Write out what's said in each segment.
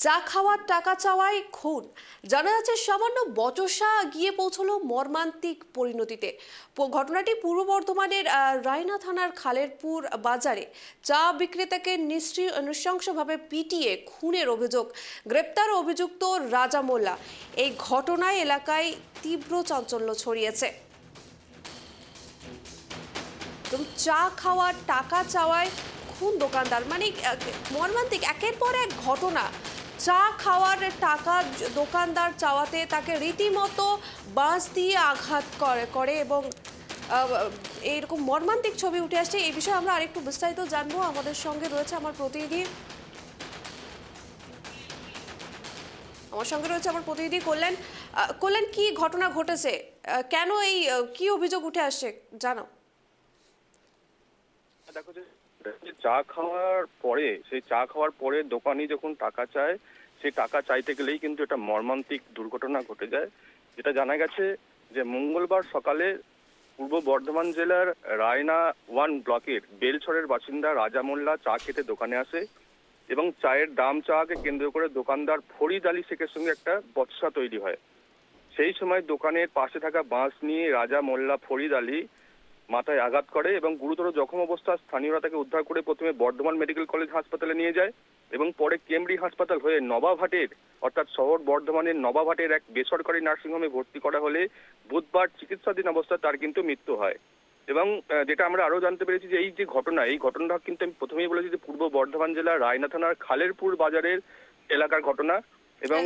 চা খাওয়ার টাকা চাওয়ায় খুন। জানা যাচ্ছে সামান্য বচসা গিয়ে পৌঁছলো মর্মান্তিক পরিণতিতে। ঘটনাটি পূর্ব বর্ধমানের রায়না থানার খালেরপুর বাজারে চা বিক্রেতাকে নৃশংসভাবে পিটিয়ে খুনের অভিযোগ। গ্রেপ্তার অভিযুক্ত রাজা মোল্লা। এই ঘটনায় এলাকায় তীব্র চাঞ্চল্য ছড়িয়েছে। চা খাওয়ার টাকা চাওয়ায় খুন দোকানদার, মানে মর্মান্তিক একের পর এক ঘটনা। চা খাওয়ার টাকা দোকানদার চাওয়াতে তাকে রীতিমতো বাঁশ দিয়ে আঘাত করে এবং এইরকম মর্মান্তিক ছবি উঠে আসছে। এই বিষয়ে আমরা আরেকটু বিস্তারিত জানবো। আমাদের সঙ্গে রয়েছে আমার প্রতিনিধি কল্যাণ। কল্যাণ, কি ঘটনা ঘটেছে, কেন এই কি অভিযোগ উঠে আসছে জানো? দেখো, যে চা খাওয়ার পরে দোকানি যখন টাকা চায়, সেই টাকা চাইতে গেলেই কিন্তু এটা মর্মান্তিক দুর্ঘটনা ঘটে যায়। যেটা জানা গেছে যে মঙ্গলবার সকালে পূর্ব বর্ধমান জেলার রায়না 1 ব্লকের বেলছড়ের বাসিন্দা রাজা মোল্লা চা খেতে দোকানে আসে এবং চায়ের দাম চাওয়াকে কেন্দ্র করে দোকানদার ফরিদ আলী শেখের সঙ্গে একটা বচসা তৈরি হয়। সেই সময় দোকানের পাশে থাকা বাঁশ নিয়ে রাজা মোল্লা ফরিদ আলী মাথায় আঘাত করে এবং গুরুতর জখম অবস্থা স্থানীয়রা তাকে উদ্ধার করে প্রথমে বর্ধমান মেডিকেল কলেজ হাসপাতালে নিয়ে যায় এবং পরে কেমব্রি হাসপাতাল হয়ে নবাবহাটের অর্থাৎ শহর বর্ধমানের নবাবহাটের এক বেসরকারি নার্সিংহোমে ভর্তি করা হলে বুধবার চিকিৎসাধীন অবস্থায় তার কিন্তু মৃত্যু হয়। এবং যেটা আমরা আরো জানতে পেরেছি যে এই ঘটনাটা কিন্তু আমি প্রথমেই বলেছি যে পূর্ব বর্ধমান জেলার রায়না থানার খালেরপুর বাজারের এলাকার ঘটনা। এবং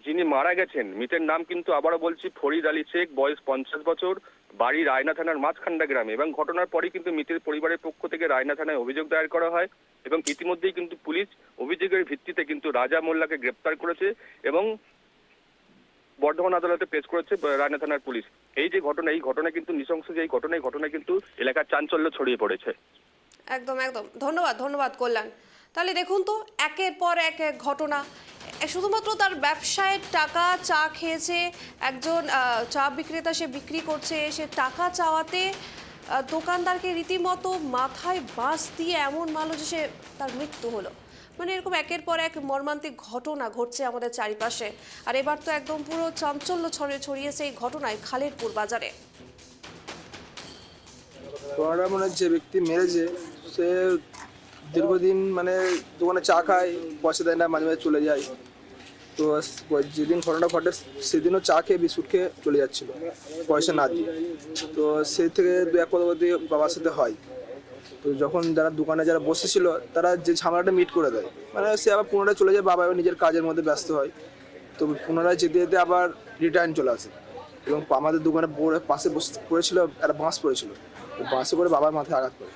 যিনি মারা গেছেন, মৃতের নাম কিন্তু আবারও বলছি ফরিদ আলী শেখ, বয়স 50 বছর, বাড়ি রায়না থানার মাঝখান্ডা গ্রামে। এবং ঘটনার পরই কিন্তু মৃতের পরিবারের পক্ষ থেকে রায়না থানায় অভিযোগ দায়ের করা হয় এবং ইতিমধ্যেই কিন্তু পুলিশ অভিযোগের ভিত্তিতে কিন্তু রাজা মোল্লাকে গ্রেপ্তার করেছে এবং বর্ধমান আদালতে পেশ করেছে রায়না থানার পুলিশ। এই ঘটনা কিন্তু নৃশংস, যে এই ঘটনায় কিন্তু এলাকার চাঞ্চল্য ছড়িয়ে পড়েছে। একদম একদম, ধন্যবাদ কল্যাণ। তাহলে দেখুন তো, একের পর এক ঘটনা। শুধুমাত্র তার ব্যবসায়ের টাকা, চা খেয়েছে একজন চা বিক্রেতা, সে বিক্রি করছে, সে টাকা চাওয়াতে দোকানদারকে রীতিমতো মাথায় বাঁশ দিয়ে এমন মারল যে তার মৃত্যু হলো। মানে এরকম একের পর এক মর্মান্তিক ঘটনা ঘটছে আমাদের চারিপাশে। আর এবার তো একদম পুরো চাঞ্চল্য ছড়িয়েছে এই ঘটনায় খালেরপুর বাজারে। যে ব্যক্তি মেরেছে সে দীর্ঘদিন দোকানে চা খায়, পয়সা দেয় না, মাঝে মাঝে চলে যায়। তো যেদিন ঘটনাটা ঘটে সেদিনও চা খেয়ে বিস্কুট খেয়ে চলে যাচ্ছিল পয়সা না দিয়ে। তো সে থেকে দু এক কথা বলতে বাবার সাথে হয়। তো যখন দোকানে যারা বসেছিল তারা যে ঝামেলাটা মিট করে দেয়, সে আবার পুনরায় চলে যায়, বাবা নিজের কাজের মধ্যে ব্যস্ত হয়। তো পুনরায় যেতে যেতে আবার রিটার্ন চলে আসে এবং আমাদের দোকানে পাশে বসে পড়েছিল, একটা বাঁশ পড়েছিল, বাঁশে করে বাবার মাথায় আঘাত করে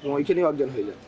এবং ওইখানেই অজ্ঞান হয়ে যায়।